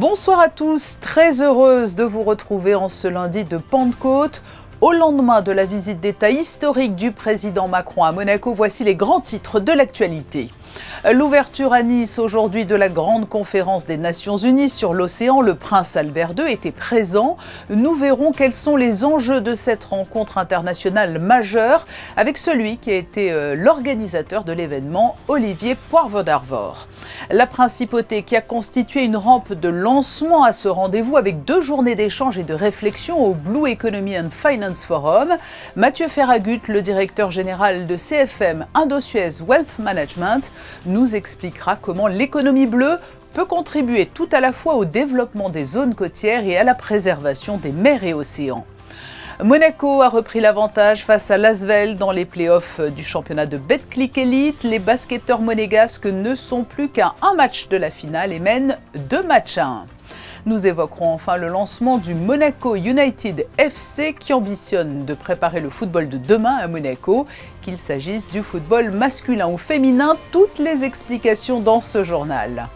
Bonsoir à tous, très heureuse de vous retrouver en ce lundi de Pentecôte. Au lendemain de la visite d'État historique du président Macron à Monaco, voici les grands titres de l'actualité. L'ouverture à Nice aujourd'hui de la grande conférence des Nations Unies sur l'océan, le prince Albert II était présent. Nous verrons quels sont les enjeux de cette rencontre internationale majeure avec celui qui a été l'organisateur de l'événement, Olivier Poivre d'Arvor. La principauté qui a constitué une rampe de lancement à ce rendez-vous avec 2 journées d'échange et de réflexion au Blue Economy and Finance Forum. Mathieu Ferragut, le directeur général de CFM Indosuez Wealth Management, nous expliquera comment l'économie bleue peut contribuer tout à la fois au développement des zones côtières et à la préservation des mers et océans. Monaco a repris l'avantage face à l'Asvel dans les playoffs du championnat de Betclic Elite. Les basketteurs monégasques ne sont plus qu'à un match de la finale et mènent 2-1. Nous évoquerons enfin le lancement du Monaco United FC qui ambitionne de préparer le football de demain à Monaco, qu'il s'agisse du football masculin ou féminin. Toutes les explications dans ce journal.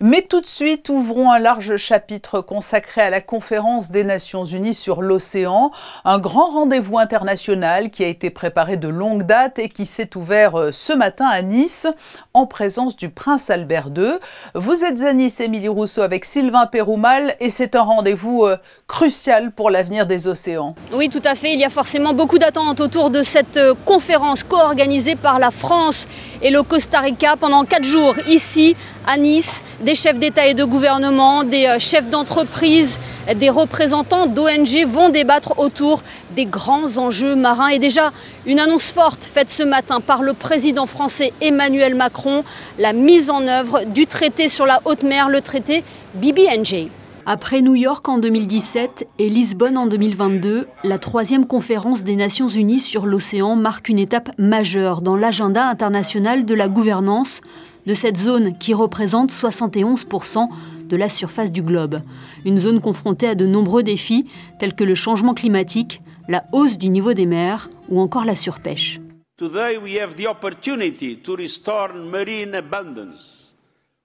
Mais tout de suite, ouvrons un large chapitre consacré à la conférence des Nations Unies sur l'océan, un grand rendez-vous international qui a été préparé de longue date et qui s'est ouvert ce matin à Nice, en présence du prince Albert II. Vous êtes à Nice, Émilie Rousseau, avec Sylvain Péroumal, et c'est un rendez-vous crucial pour l'avenir des océans. Oui, tout à fait. Il y a forcément beaucoup d'attentes autour de cette conférence co-organisée par la France et le Costa Rica pendant 4 jours ici à Nice. Des chefs d'État et de gouvernement, des chefs d'entreprise, des représentants d'ONG vont débattre autour des grands enjeux marins. Et déjà, une annonce forte faite ce matin par le président français Emmanuel Macron, la mise en œuvre du traité sur la haute mer, le traité BBNJ. Après New York en 2017 et Lisbonne en 2022, la 3e conférence des Nations Unies sur l'océan marque une étape majeure dans l'agenda international de la gouvernance de cette zone qui représente 71% de la surface du globe. Une zone confrontée à de nombreux défis tels que le changement climatique, la hausse du niveau des mers ou encore la surpêche. Today we have the opportunity to restore marine abundance.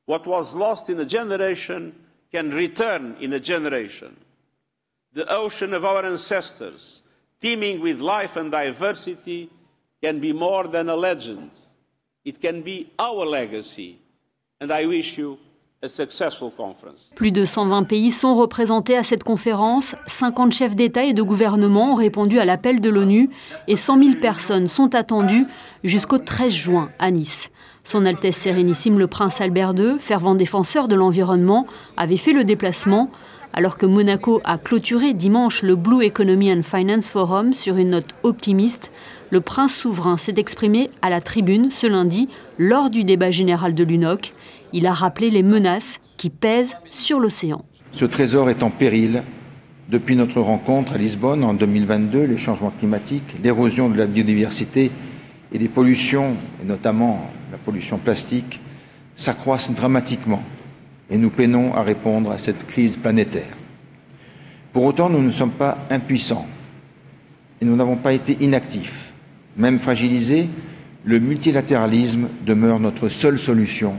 What was lost in a generation can return in a generation. The ocean of our ancestors, teeming with life and diversity, can be more than a legend. It can be our legacy, and I wish you a successful conference. Plus de 120 pays sont représentés à cette conférence. 50 chefs d'État et de gouvernement ont répondu à l'appel de l'ONU et 100 000 personnes sont attendues jusqu'au 13 juin à Nice. Son Altesse Sérénissime le prince Albert II, fervent défenseur de l'environnement, avait fait le déplacement, alors que Monaco a clôturé dimanche le Blue Economy and Finance Forum sur une note optimiste. Le prince souverain s'est exprimé à la tribune ce lundi lors du débat général de l'UNOC. Il a rappelé les menaces qui pèsent sur l'océan. Ce trésor est en péril depuis notre rencontre à Lisbonne en 2022. Les changements climatiques, l'érosion de la biodiversité et les pollutions, et notamment la pollution plastique, s'accroissent dramatiquement et nous peinons à répondre à cette crise planétaire. Pour autant, nous ne sommes pas impuissants et nous n'avons pas été inactifs. Même fragilisé, le multilatéralisme demeure notre seule solution.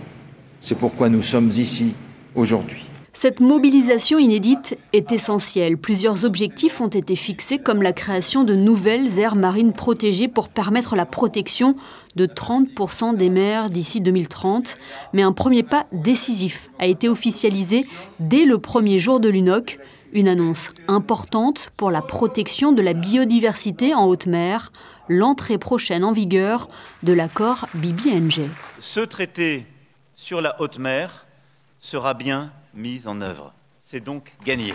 C'est pourquoi nous sommes ici aujourd'hui. Cette mobilisation inédite est essentielle. Plusieurs objectifs ont été fixés, comme la création de nouvelles aires marines protégées pour permettre la protection de 30% des mers d'ici 2030. Mais un premier pas décisif a été officialisé dès le premier jour de l'UNOC. Une annonce importante pour la protection de la biodiversité en haute mer, l'entrée prochaine en vigueur de l'accord BBNJ. Ce traité sur la haute mer sera bien mis en œuvre. C'est donc gagné.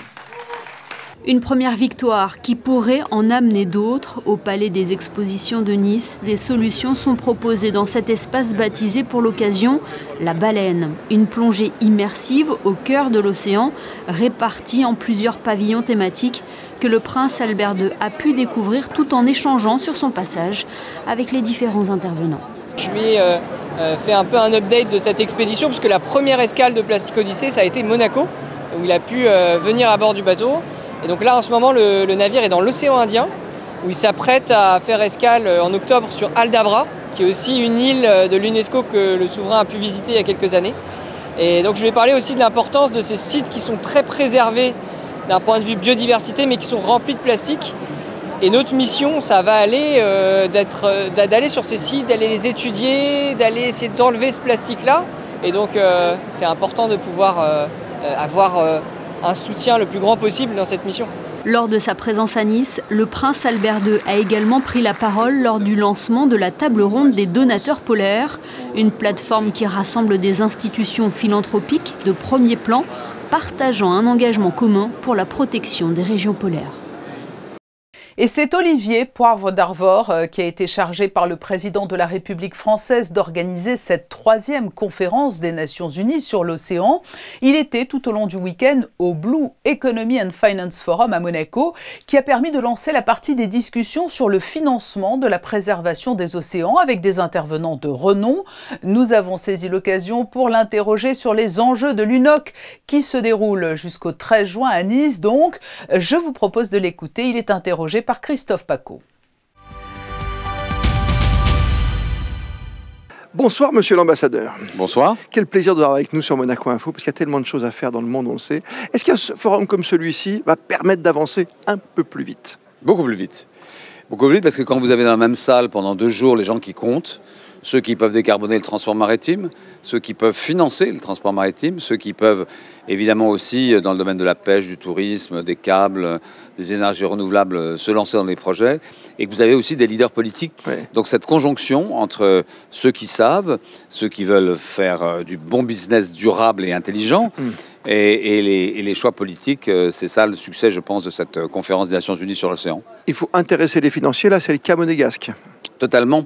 Une première victoire qui pourrait en amener d'autres. Au Palais des Expositions de Nice, des solutions sont proposées dans cet espace baptisé pour l'occasion la Baleine. Une plongée immersive au cœur de l'océan, répartie en plusieurs pavillons thématiques que le prince Albert II a pu découvrir tout en échangeant sur son passage avec les différents intervenants. Je lui ai fait un peu un update de cette expédition puisque la première escale de Plastic Odyssey, ça a été Monaco, où il a pu venir à bord du bateau. Et donc là, en ce moment, le navire est dans l'océan Indien, où il s'apprête à faire escale en octobre sur Aldabra, qui est aussi une île de l'UNESCO que le souverain a pu visiter il y a quelques années. Et donc je vais parler aussi de l'importance de ces sites qui sont très préservés d'un point de vue biodiversité, mais qui sont remplis de plastique. Et notre mission, ça va aller d'aller sur ces sites, d'aller les étudier, d'aller essayer d'enlever ce plastique-là. Et donc c'est important de pouvoir avoir un soutien le plus grand possible dans cette mission. Lors de sa présence à Nice, le prince Albert II a également pris la parole lors du lancement de la table ronde des donateurs polaires, une plateforme qui rassemble des institutions philanthropiques de premier plan, partageant un engagement commun pour la protection des régions polaires. Et c'est Olivier Poivre d'Arvor qui a été chargé par le président de la République française d'organiser cette 3e conférence des Nations Unies sur l'océan. Il était tout au long du week-end au Blue Economy and Finance Forum à Monaco, qui a permis de lancer la partie des discussions sur le financement de la préservation des océans avec des intervenants de renom. Nous avons saisi l'occasion pour l'interroger sur les enjeux de l'UNOC qui se déroulent jusqu'au 13 juin à Nice. Donc, je vous propose de l'écouter. Il est interrogé par Christophe Paco. Bonsoir Monsieur l'Ambassadeur. Bonsoir. Quel plaisir de vous avoir avec nous sur Monaco Info, parce qu'il y a tellement de choses à faire dans le monde, on le sait. Est-ce qu'un forum comme celui-ci va permettre d'avancer un peu plus vite? Beaucoup plus vite. Beaucoup plus vite parce que quand vous avez dans la même salle pendant 2 jours les gens qui comptent, ceux qui peuvent décarboner le transport maritime, ceux qui peuvent financer le transport maritime, ceux qui peuvent évidemment aussi dans le domaine de la pêche, du tourisme, des câbles, des énergies renouvelables se lancer dans des projets, et que vous avez aussi des leaders politiques. Ouais. Donc cette conjonction entre ceux qui savent, ceux qui veulent faire du bon business durable et intelligent, et les choix politiques, c'est ça le succès, je pense, de cette conférence des Nations Unies sur l'océan. Il faut intéresser les financiers, là c'est le cas monégasque. Totalement.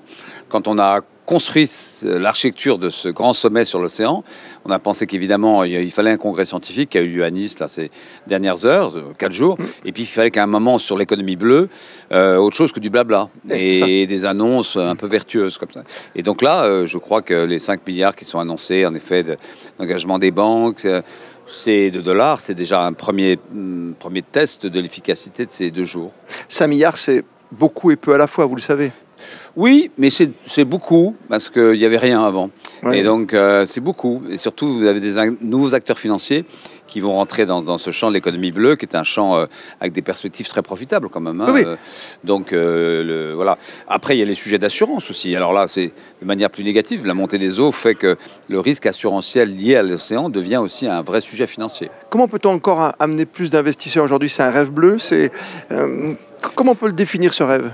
Quand on a construit l'architecture de ce grand sommet sur l'océan, on a pensé qu'évidemment il fallait un congrès scientifique qui a eu lieu à Nice là, ces dernières heures, 4 jours, et puis il fallait qu'à un moment sur l'économie bleue, autre chose que du blabla, et des annonces un peu vertueuses comme ça. Et donc là, je crois que les 5 milliards qui sont annoncés, en effet, d'engagement des banques, c'est de dollars, c'est déjà un premier test de l'efficacité de ces 2 jours. 5 milliards, c'est beaucoup et peu à la fois, vous le savez. Oui, mais c'est beaucoup, parce qu'il n'y avait rien avant. Ouais. Et donc, c'est beaucoup. Et surtout, vous avez des nouveaux acteurs financiers qui vont rentrer dans ce champ de l'économie bleue, qui est un champ avec des perspectives très profitables quand même. Hein. Oui. Donc, voilà. Après, il y a les sujets d'assurance aussi. Alors là, c'est de manière plus négative. La montée des eaux fait que le risque assurantiel lié à l'océan devient aussi un vrai sujet financier. Comment peut-on encore amener plus d'investisseurs aujourd'hui? C'est un rêve bleu. Comment on peut le définir, ce rêve?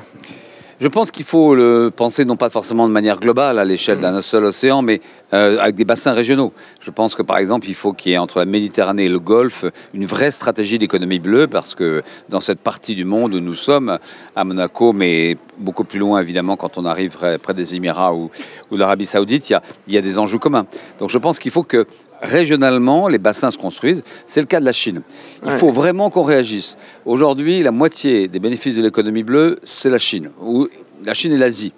Je pense qu'il faut le penser non pas forcément de manière globale à l'échelle d'un seul océan, mais avec des bassins régionaux. Je pense que par exemple, il faut qu'il y ait entre la Méditerranée et le Golfe une vraie stratégie d'économie bleue, parce que dans cette partie du monde où nous sommes, à Monaco, mais beaucoup plus loin évidemment quand on arrive près des Émirats ou l'Arabie Saoudite, il y a des enjeux communs. Donc je pense qu'il faut que régionalement, les bassins se construisent. C'est le cas de la Chine. Il faut vraiment qu'on réagisse. Aujourd'hui, la moitié des bénéfices de l'économie bleue, c'est la Chine. La Chine et l'Asie.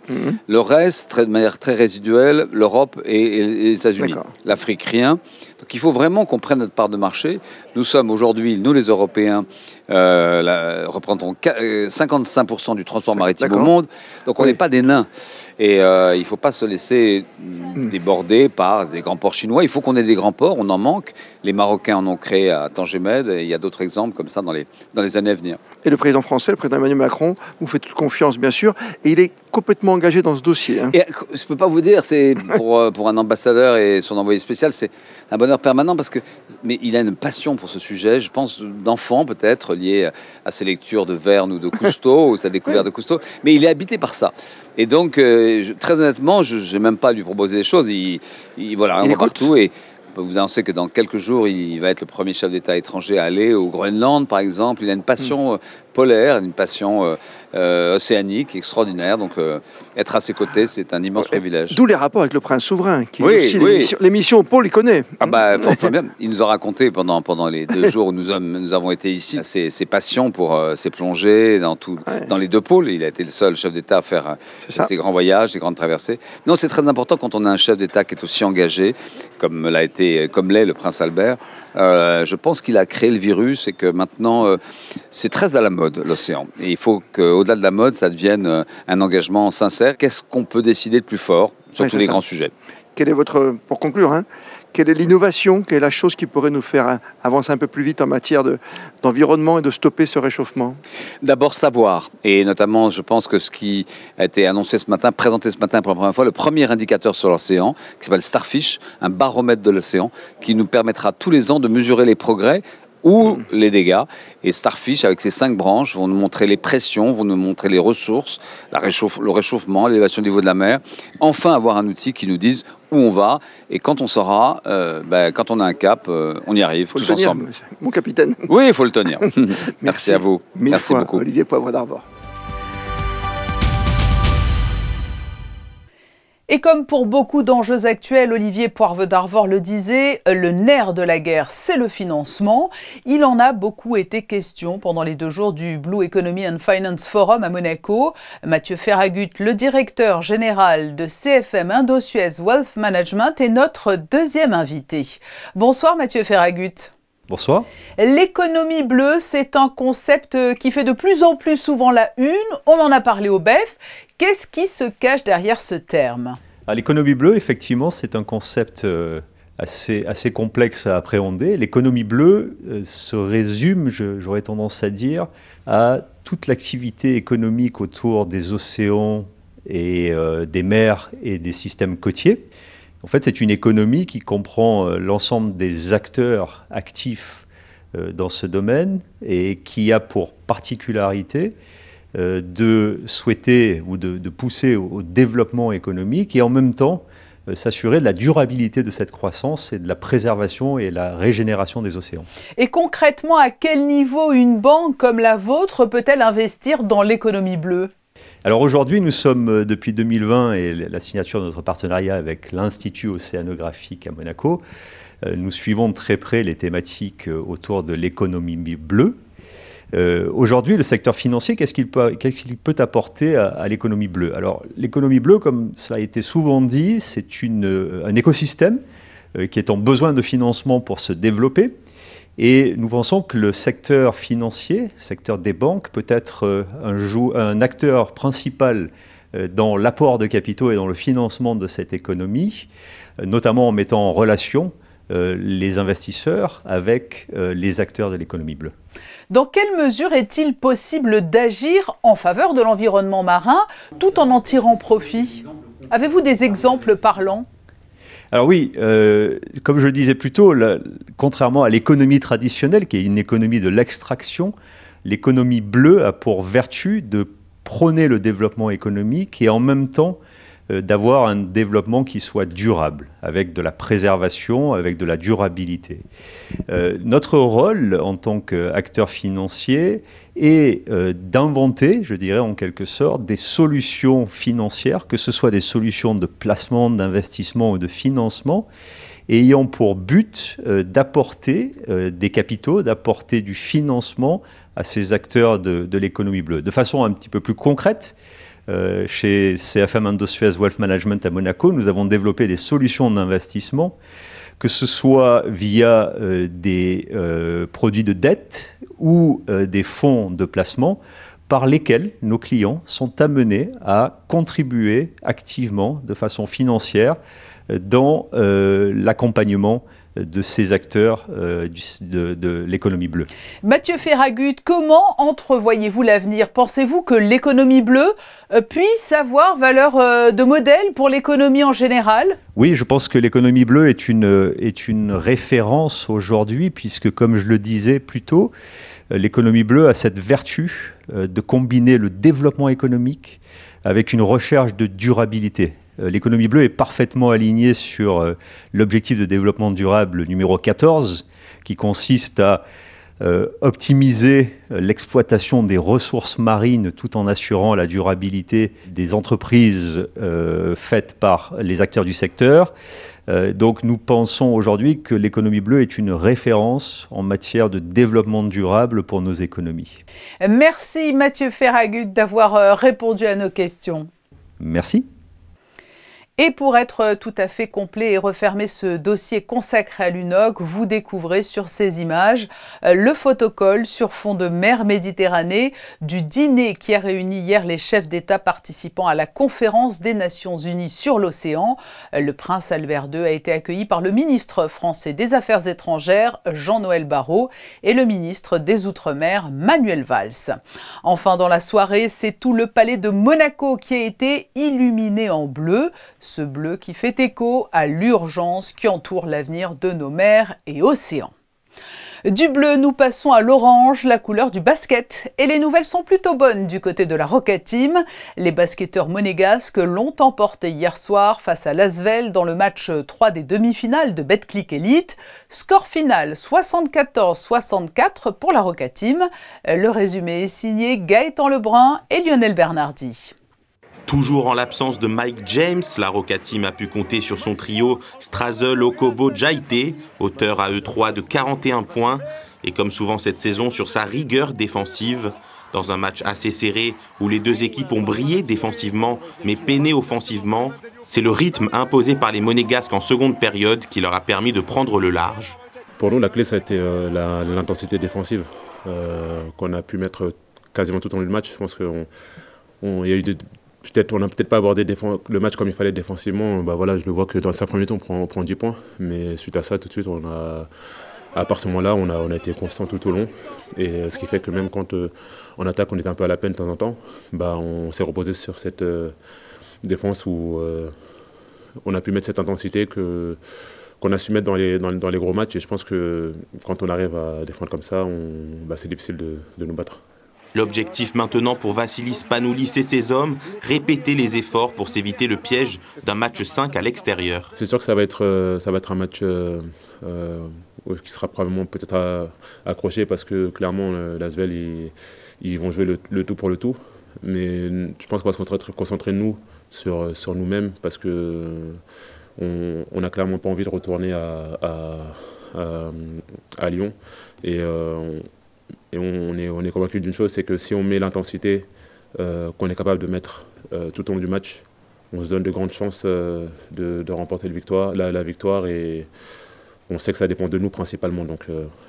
Le reste, de manière très résiduelle, l'Europe et les États-Unis. L'Afrique, rien. Donc il faut vraiment qu'on prenne notre part de marché. Nous sommes aujourd'hui, nous les Européens, représentons 55% du transport maritime au monde. Donc on n'est pas des nains. Et il ne faut pas se laisser déborder par des grands ports chinois. Il faut qu'on ait des grands ports, on en manque. Les Marocains en ont créé à Tangemed, et il y a d'autres exemples comme ça dans les années à venir. Et le président français, le président Emmanuel Macron, vous fait toute confiance bien sûr, et il est complètement engagé dans ce dossier. Hein. Et je ne peux pas vous dire, c'est pour un ambassadeur et son envoyé spécial, c'est un bonheur permanent, mais il a une passion pour ce sujet, je pense, d'enfant peut-être, lié à ses lectures de Verne ou de Cousteau, ou sa découverte de Cousteau, mais il est habité par ça. Et donc, très honnêtement, je n'ai même pas à lui proposer des choses, il va partout, et on peut vous annoncer que dans quelques jours, il va être le premier chef d'État étranger à aller au Groenland, par exemple. Il a une passion polaire, une passion océanique extraordinaire. Donc, être à ses côtés, c'est un immense privilège. D'où les rapports avec le prince souverain, qui aussi les missions au pôle, il connaît. Ah bah, fort bien. Il nous a raconté pendant les 2 jours où nous avons été ici, ses passions pour ses plongées dans les 2 pôles. Il a été le seul chef d'État à faire ces grands voyages, ces grandes traversées. Non, c'est très important quand on a un chef d'État qui est aussi engagé, comme l'est le prince Albert. Je pense qu'il a créé le virus et que maintenant, c'est très à la mode, l'océan. Et il faut qu'au-delà de la mode, ça devienne un engagement sincère. Qu'est-ce qu'on peut décider de plus fort sur tous les grands sujets? Pour conclure, Quelle est l'innovation? Quelle est la chose qui pourrait nous faire avancer un peu plus vite en matière d'environnement et de stopper ce réchauffement? D'abord savoir, et notamment je pense que ce qui a été annoncé ce matin, présenté ce matin pour la première fois, le premier indicateur sur l'océan, qui s'appelle Starfish, un baromètre de l'océan, qui nous permettra tous les ans de mesurer les progrès ou les dégâts. Et Starfish, avec ses 5 branches, vont nous montrer les pressions, vont nous montrer les ressources, le réchauffement, l'élévation du niveau de la mer. Enfin, avoir un outil qui nous dise où on va. Et quand on saura, quand on a un cap, on y arrive tous ensemble. Mon capitaine. Oui, il faut le tenir. Merci à vous. Merci beaucoup. Olivier Poivre d'Arvor. Et comme pour beaucoup d'enjeux actuels, Olivier Poivre d'Arvor le disait, le nerf de la guerre, c'est le financement. Il en a beaucoup été question pendant les 2 jours du Blue Economy and Finance Forum à Monaco. Mathieu Ferragut, le directeur général de CFM Indosuez Wealth Management, est notre deuxième invité. Bonsoir Mathieu Ferragut. Bonsoir. L'économie bleue, c'est un concept qui fait de plus en plus souvent la une. On en a parlé au BEF. Qu'est-ce qui se cache derrière ce terme? L'économie bleue, effectivement, c'est un concept assez complexe à appréhender. L'économie bleue se résume, j'aurais tendance à dire, à toute l'activité économique autour des océans et des mers et des systèmes côtiers. En fait, c'est une économie qui comprend l'ensemble des acteurs actifs dans ce domaine et qui a pour particularité de souhaiter ou de pousser au développement économique et en même temps s'assurer de la durabilité de cette croissance et de la préservation et la régénération des océans. Et concrètement, à quel niveau une banque comme la vôtre peut-elle investir dans l'économie bleue ? Alors aujourd'hui, nous sommes depuis 2020 et la signature de notre partenariat avec l'Institut océanographique à Monaco, nous suivons de très près les thématiques autour de l'économie bleue. Aujourd'hui, le secteur financier, qu'est-ce qu'il peut apporter à l'économie bleue? Alors l'économie bleue, comme ça a été souvent dit, c'est un écosystème qui est en besoin de financement pour se développer. Et nous pensons que le secteur financier, le secteur des banques, peut être un acteur principal dans l'apport de capitaux et dans le financement de cette économie, notamment en mettant en relation les investisseurs avec les acteurs de l'économie bleue. Dans quelle mesure est-il possible d'agir en faveur de l'environnement marin tout en tirant profit? Avez-vous des exemples parlants? Alors oui, comme je le disais plus tôt, contrairement à l'économie traditionnelle, qui est une économie de l'extraction, l'économie bleue a pour vertu de prôner le développement économique et en même temps d'avoir un développement qui soit durable, avec de la préservation, avec de la durabilité. Notre rôle en tant qu'acteur financier est d'inventer, je dirais en quelque sorte, des solutions financières, que ce soit des solutions de placement, d'investissement ou de financement, ayant pour but d'apporter des capitaux, d'apporter du financement à ces acteurs de l'économie bleue. De façon un petit peu plus concrète, chez CFM Indosuez Wealth Management à Monaco, nous avons développé des solutions d'investissement, que ce soit via des produits de dette ou des fonds de placement, par lesquels nos clients sont amenés à contribuer activement, de façon financière, dans l'accompagnement de ces acteurs de l'économie bleue. Mathieu Ferragut, comment entrevoyez-vous l'avenir? Pensez-vous que l'économie bleue puisse avoir valeur de modèle pour l'économie en général? Oui, je pense que l'économie bleue est une référence aujourd'hui, puisque, comme je le disais plus tôt, l'économie bleue a cette vertu de combiner le développement économique avec une recherche de durabilité. L'économie bleue est parfaitement alignée sur l'objectif de développement durable numéro 14, qui consiste à optimiser l'exploitation des ressources marines tout en assurant la durabilité des entreprises faites par les acteurs du secteur. Donc nous pensons aujourd'hui que l'économie bleue est une référence en matière de développement durable pour nos économies. Merci Mathieu Ferragut d'avoir répondu à nos questions. Merci. Et pour être tout à fait complet et refermer ce dossier consacré à l'UNOC, vous découvrez sur ces images le photocall sur fond de mer Méditerranée du dîner qui a réuni hier les chefs d'État participant à la conférence des Nations Unies sur l'océan. Le prince Albert II a été accueilli par le ministre français des Affaires étrangères, Jean-Noël Barrot, et le ministre des Outre-mer, Manuel Valls. Enfin, dans la soirée, c'est tout le palais de Monaco qui a été illuminé en bleu. Ce bleu qui fait écho à l'urgence qui entoure l'avenir de nos mers et océans. Du bleu, nous passons à l'orange, la couleur du basket. Et les nouvelles sont plutôt bonnes du côté de la Roca Team. Les basketteurs monégasques l'ont emporté hier soir face à l'Asvel dans le match 3 des demi-finales de Betclic Elite. Score final 74-64 pour la Roca Team. Le résumé est signé Gaëtan Lebrun et Lionel Bernardi. Toujours en l'absence de Mike James, la Roca Team a pu compter sur son trio Strazel, Okobo, Jaite, auteur à eux 3 de 41 points. Et comme souvent cette saison, sur sa rigueur défensive. Dans un match assez serré où les deux équipes ont brillé défensivement mais peiné offensivement, c'est le rythme imposé par les Monégasques en seconde période qui leur a permis de prendre le large. Pour nous, la clé, ça a été l'intensité défensive qu'on a pu mettre quasiment tout au long du match. Je pense qu'il y a eu on n'a peut-être pas abordé le match comme il fallait défensivement. Voilà, je le vois que dans le 5 premiers temps, on prend 10 points. Mais suite à ça, tout de suite, à part ce moment-là, on a été constant tout au long. Et ce qui fait que même quand en attaque, on était un peu à la peine de temps en temps, on s'est reposé sur cette défense où on a pu mettre cette intensité qu'on a su mettre dans les gros matchs. Et je pense que quand on arrive à défendre comme ça, c'est difficile de nous battre. L'objectif maintenant pour Vassilis Panoulis et ses hommes, répéter les efforts pour s'éviter le piège d'un match 5 à l'extérieur. C'est sûr que ça va être un match qui sera probablement peut-être accroché parce que clairement l'Asvel ils vont jouer le tout pour le tout. Mais je pense qu'on va se concentrer nous sur nous-mêmes parce que on n'a clairement pas envie de retourner à Lyon. Et on est convaincu d'une chose, c'est que si on met l'intensité qu'on est capable de mettre tout au long du match, on se donne de grandes chances de remporter la victoire et on sait que ça dépend de nous principalement. Donc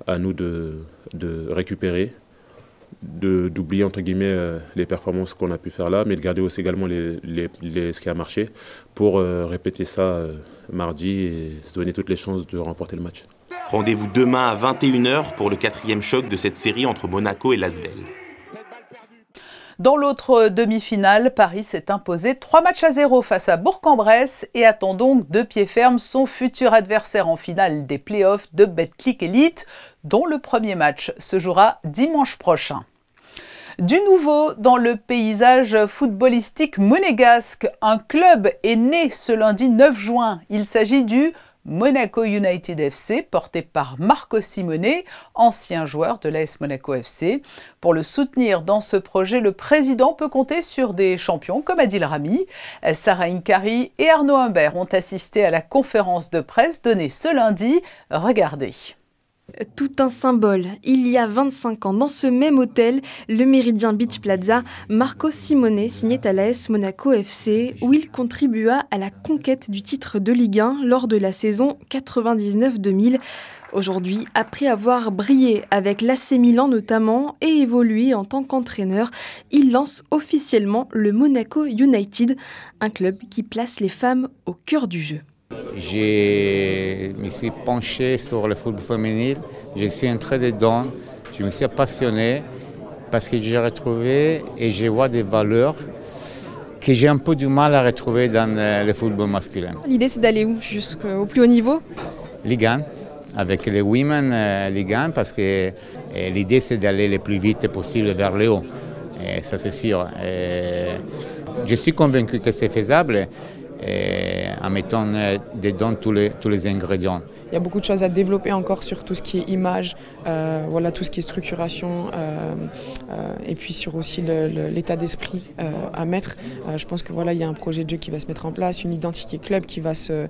à nous de récupérer, d'oublier entre guillemets les performances qu'on a pu faire là, mais de garder aussi également ce qui a marché pour répéter ça mardi et se donner toutes les chances de remporter le match. Rendez-vous demain à 21h pour le 4e choc de cette série entre Monaco et l'Asvel. Dans l'autre demi-finale, Paris s'est imposé 3-0 face à Bourg-en-Bresse et attend donc de pied ferme son futur adversaire en finale des playoffs de Betclic Elite, dont le premier match se jouera dimanche prochain. Du nouveau dans le paysage footballistique monégasque, un club est né ce lundi 9 juin. Il s'agit du Monaco United FC, porté par Marco Simone, ancien joueur de l'AS Monaco FC. Pour le soutenir dans ce projet, le président peut compter sur des champions comme Adil Rami. Sarah Inkari et Arnaud Humbert ont assisté à la conférence de presse donnée ce lundi. Regardez. Tout un symbole. Il y a 25 ans, dans ce même hôtel, le Méridien Beach Plaza, Marco Simone signait à l'AS Monaco FC, où il contribua à la conquête du titre de Ligue 1 lors de la saison 99-2000. Aujourd'hui, après avoir brillé avec l'AC Milan notamment et évolué en tant qu'entraîneur, il lance officiellement le Monaco United, un club qui place les femmes au cœur du jeu. Je me suis penché sur le football féminin, je suis entré dedans, je me suis passionné parce que j'ai retrouvé et je vois des valeurs que j'ai un peu du mal à retrouver dans le football masculin. L'idée c'est d'aller où? Jusqu'au plus haut niveau? Ligue 1, avec les Women Ligue 1 parce que l'idée c'est d'aller le plus vite possible vers le haut, et ça c'est sûr. Je suis convaincu que c'est faisable. En mettant dedans tous les ingrédients. Il y a beaucoup de choses à développer encore sur tout ce qui est image, voilà, tout ce qui est structuration et puis sur aussi l'état d'esprit à mettre. Je pense que voilà, il y a un projet de jeu qui va se mettre en place, une identité club qui va se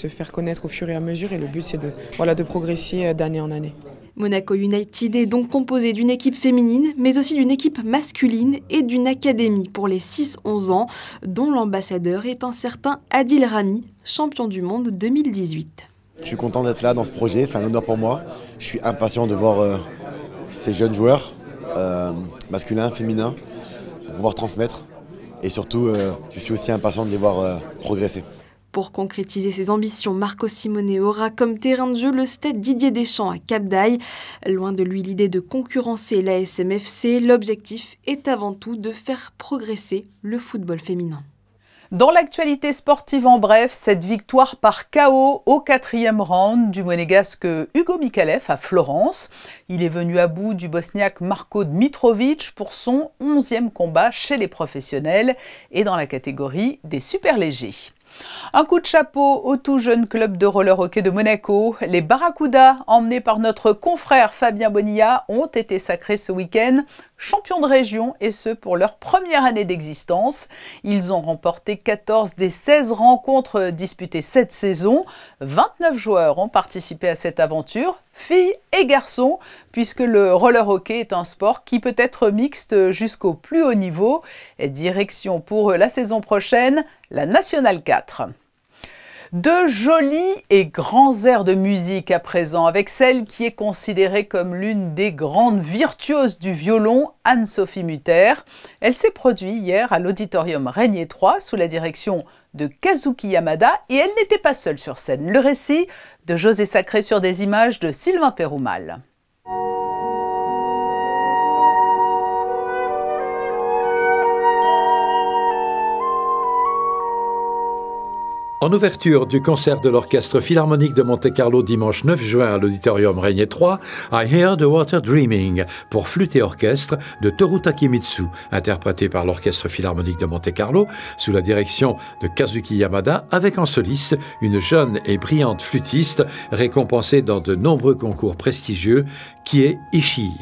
faire connaître au fur et à mesure et le but c'est de progresser d'année en année. Monaco United est donc composé d'une équipe féminine, mais aussi d'une équipe masculine et d'une académie pour les 6-11 ans, dont l'ambassadeur est un certain Adil Rami, champion du monde 2018. Je suis content d'être là dans ce projet, c'est un honneur pour moi. Je suis impatient de voir ces jeunes joueurs, masculins, féminins, pour pouvoir transmettre. Et surtout, je suis aussi impatient de les voir progresser. Pour concrétiser ses ambitions, Marco Simone aura comme terrain de jeu le stade Didier Deschamps à Cap-d'Aille. Loin de lui l'idée de concurrencer la SMFC, l'objectif est avant tout de faire progresser le football féminin. Dans l'actualité sportive en bref, cette victoire par KO au 4e round du monégasque Hugo Mikalev à Florence. Il est venu à bout du bosniaque Marko Dmitrovic pour son 11e combat chez les professionnels et dans la catégorie des superlégers. Un coup de chapeau au tout jeune club de roller hockey de Monaco. Les Barracudas, emmenés par notre confrère Fabien Bonilla, ont été sacrés ce week-end champions de région, et ce pour leur première année d'existence. Ils ont remporté 14 des 16 rencontres disputées cette saison. 29 joueurs ont participé à cette aventure, filles et garçons, puisque le roller hockey est un sport qui peut être mixte jusqu'au plus haut niveau. Et direction pour la saison prochaine, la Nationale 4. De jolis et grands airs de musique à présent, avec celle qui est considérée comme l'une des grandes virtuoses du violon, Anne-Sophie Mutter. Elle s'est produite hier à l'Auditorium Régnier 3 sous la direction de Kazuki Yamada et elle n'était pas seule sur scène. Le récit de José Sacré sur des images de Sylvain Péroumal. En ouverture du concert de l'Orchestre Philharmonique de Monte-Carlo dimanche 9 juin à l'Auditorium Régnier 3, I Hear the Water Dreaming pour flûte et orchestre de Toru Takemitsu, interprété par l'Orchestre Philharmonique de Monte-Carlo sous la direction de Kazuki Yamada, avec en soliste une jeune et brillante flûtiste récompensée dans de nombreux concours prestigieux qui est Ishii.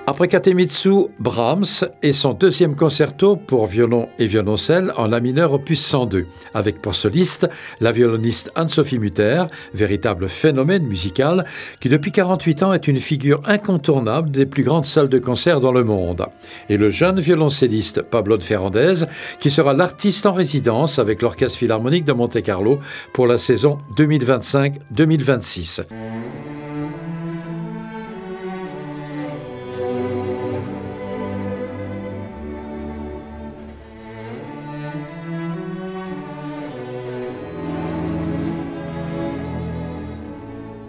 Après Katemitsu, Brahms et son deuxième concerto pour violon et violoncelle en la mineur opus 102, avec pour soliste la violoniste Anne-Sophie Mutter, véritable phénomène musical qui depuis 48 ans est une figure incontournable des plus grandes salles de concert dans le monde. Et le jeune violoncelliste Pablo de Ferrandez, qui sera l'artiste en résidence avec l'Orchestre Philharmonique de Monte-Carlo pour la saison 2025-2026.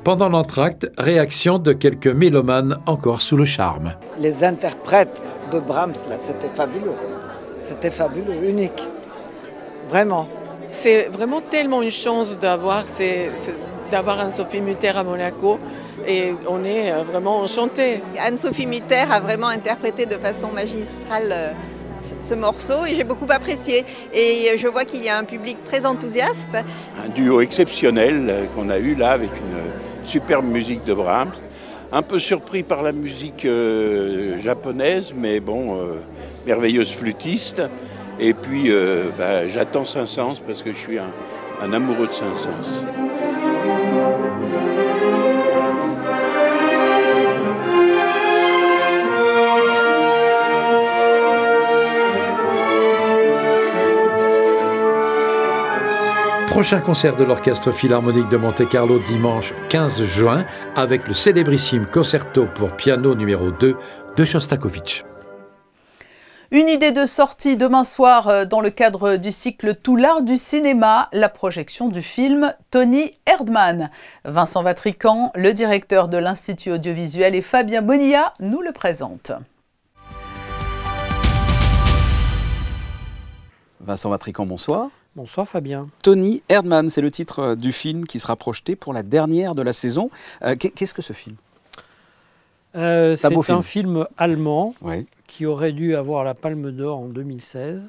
Pendant l'entracte, réaction de quelques mélomanes encore sous le charme. Les interprètes de Brahms, là, c'était fabuleux, unique, vraiment. C'est vraiment tellement une chance d'avoir Anne-Sophie Mutter à Monaco et on est vraiment enchantés. Anne-Sophie Mutter a vraiment interprété de façon magistrale ce morceau et j'ai beaucoup apprécié. Et je vois qu'il y a un public très enthousiaste. Un duo exceptionnel qu'on a eu là avec une superbe musique de Brahms. Un peu surpris par la musique japonaise, mais bon, merveilleuse flûtiste. Et puis j'attends Saint-Saëns parce que je suis un amoureux de Saint-Saëns. Prochain concert de l'Orchestre Philharmonique de Monte-Carlo dimanche 15 juin avec le célébrissime concerto pour piano numéro 2 de Shostakovich. Une idée de sortie demain soir dans le cadre du cycle Tout l'art du cinéma, la projection du film Tony Erdmann. Vincent Vatrican, le directeur de l'Institut audiovisuel, et Fabien Bonilla nous le présentent. Vincent Vatrican, bonsoir. Bonsoir Fabien. Tony Erdmann, c'est le titre du film qui sera projeté pour la dernière de la saison. Qu'est-ce que ce film ? C'est un film allemand qui aurait dû avoir la Palme d'Or en 2016.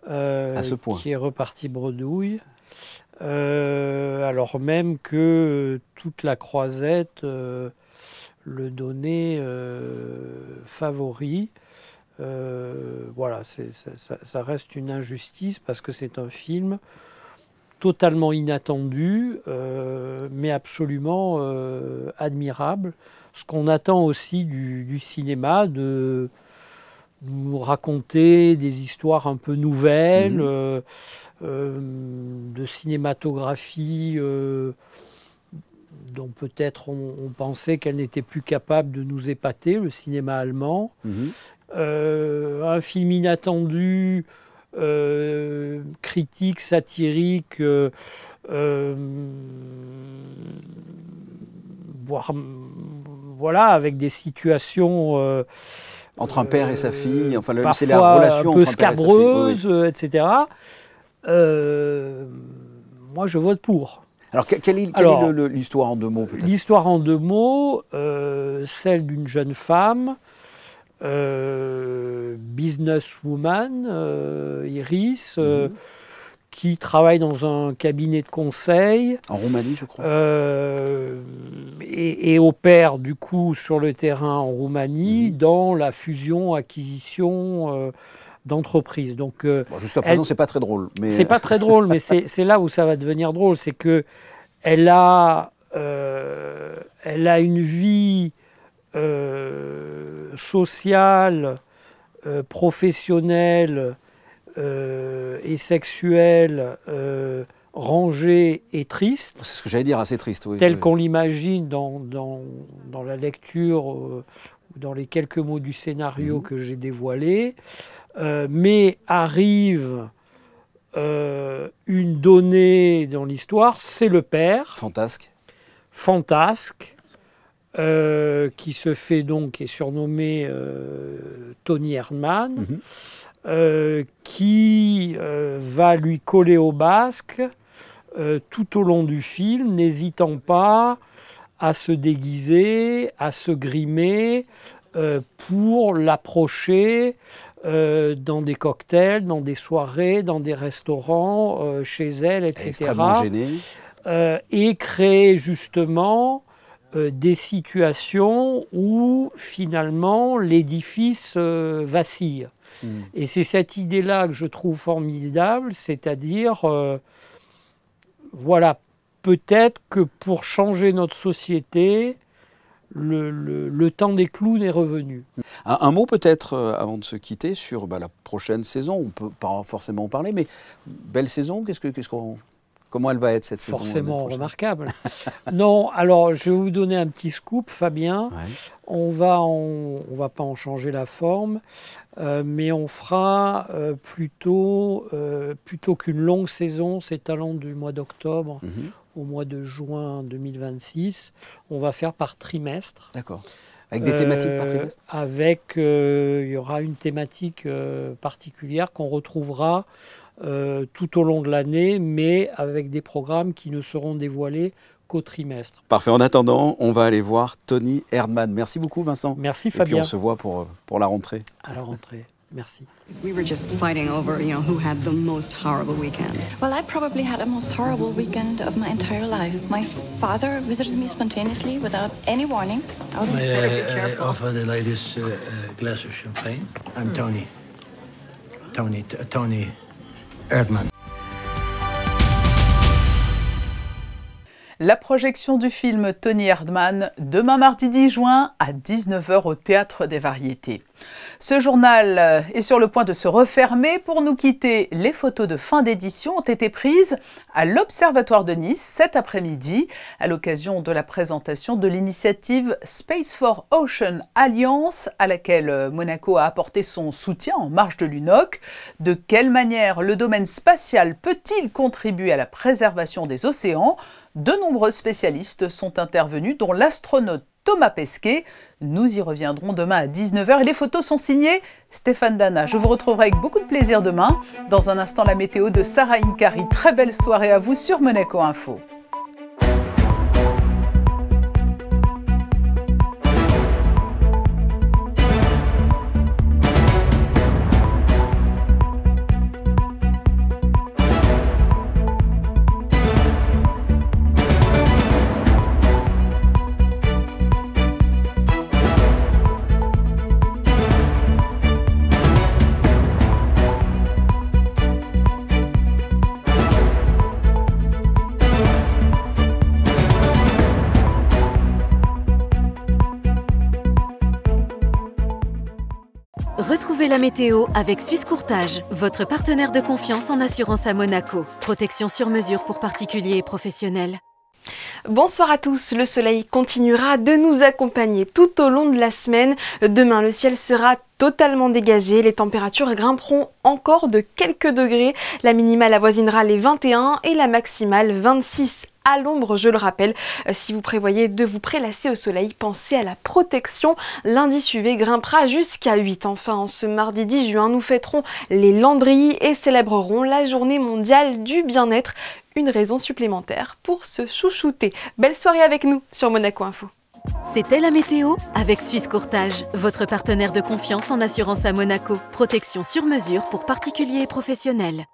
À ce point. Qui est reparti bredouille. alors même que toute la croisette le donnait favori. Voilà, ça reste une injustice parce que c'est un film totalement inattendu, mais absolument admirable. Ce qu'on attend aussi du cinéma, de nous raconter des histoires un peu nouvelles, de cinématographie dont peut-être on pensait qu'elle n'était plus capable de nous épater, le cinéma allemand. Un film inattendu, critique, satirique, voire, voilà, avec des situations entre un père et sa fille, enfin c'est la relation un peu entre un père et sa fille, scabreuse, etc. Moi, je vote pour. Alors, quelle est l'histoire en 2 mots, peut-être? L'histoire en 2 mots, celle d'une jeune femme, businesswoman, Iris, qui travaille dans un cabinet de conseil. En Roumanie, je crois. Et opère du coup sur le terrain en Roumanie dans la fusion-acquisition d'entreprises. Donc, jusqu'à présent, c'est pas très drôle. Mais... C'est pas très drôle, mais c'est là où ça va devenir drôle. C'est que elle a une vie sociale, professionnelle et sexuelle rangée et triste. C'est ce que j'allais dire, assez triste, oui. Telle qu'on l'imagine dans la lecture ou dans les quelques mots du scénario que j'ai dévoilé. Mais arrive une donnée dans l'histoire, c'est le père. Fantasque. Qui se fait donc, est surnommé Tony Erdmann, qui va lui coller au basque tout au long du film, n'hésitant pas à se déguiser, à se grimer pour l'approcher dans des cocktails, dans des soirées, dans des restaurants, chez elle, etc. Extrêmement gêné. Et créer justement des situations où finalement l'édifice vacille. Et c'est cette idée-là que je trouve formidable, c'est-à-dire, voilà, peut-être que pour changer notre société, le temps des clowns est revenu. Un mot peut-être, avant de se quitter, sur la prochaine saison. On ne peut pas forcément en parler, mais belle saison, comment elle va être cette saison? Forcément remarquable. Non, alors je vais vous donner un petit scoop, Fabien. Ouais. On va pas en changer la forme, mais on fera plutôt qu'une longue saison, s'étalant du mois d'octobre au mois de juin 2026, on va faire par trimestre. D'accord. Avec des thématiques par trimestre? Il y aura une thématique particulière qu'on retrouvera tout au long de l'année, mais avec des programmes qui ne seront dévoilés qu'au trimestre. Parfait. En attendant, on va aller voir Tony Erdmann. Merci beaucoup, Vincent. Merci, Fabien. Et puis on se voit pour la rentrée. À la rentrée. Merci. We were just fighting over, who had the most horrible weekend. Well, I probably had the most horrible weekend of my entire life. My father visited me spontaneously without any warning. May I offer the ladies a glass of champagne? I'm Tony Erdmann. La projection du film Tony Erdmann, demain mardi 10 juin à 19h au Théâtre des Variétés. Ce journal est sur le point de se refermer. Pour nous quitter, les photos de fin d'édition ont été prises à l'Observatoire de Nice cet après-midi à l'occasion de la présentation de l'initiative Space for Ocean Alliance à laquelle Monaco a apporté son soutien en marge de l'UNOC. De quelle manière le domaine spatial peut-il contribuer à la préservation des océans ? De nombreux spécialistes sont intervenus, dont l'astronaute Thomas Pesquet. Nous y reviendrons demain à 19h et les photos sont signées Stéphane Dana. Je vous retrouverai avec beaucoup de plaisir demain. Dans un instant, la météo de Sarah Inkari. Très belle soirée à vous sur Monaco Info. Retrouvez la météo avec Suisse Courtage, votre partenaire de confiance en assurance à Monaco. Protection sur mesure pour particuliers et professionnels. Bonsoir à tous, le soleil continuera de nous accompagner tout au long de la semaine. Demain, le ciel sera totalement dégagé, les températures grimperont encore de quelques degrés. La minimale avoisinera les 21 et la maximale 26. À l'ombre, je le rappelle, si vous prévoyez de vous prélasser au soleil, pensez à la protection. L'indice UV grimpera jusqu'à 8. Enfin, en ce mardi 10 juin, nous fêterons les Landry et célébrerons la journée mondiale du bien-être. Une raison supplémentaire pour se chouchouter. Belle soirée avec nous sur Monaco Info. C'était la météo avec Suisse Courtage, votre partenaire de confiance en assurance à Monaco. Protection sur mesure pour particuliers et professionnels.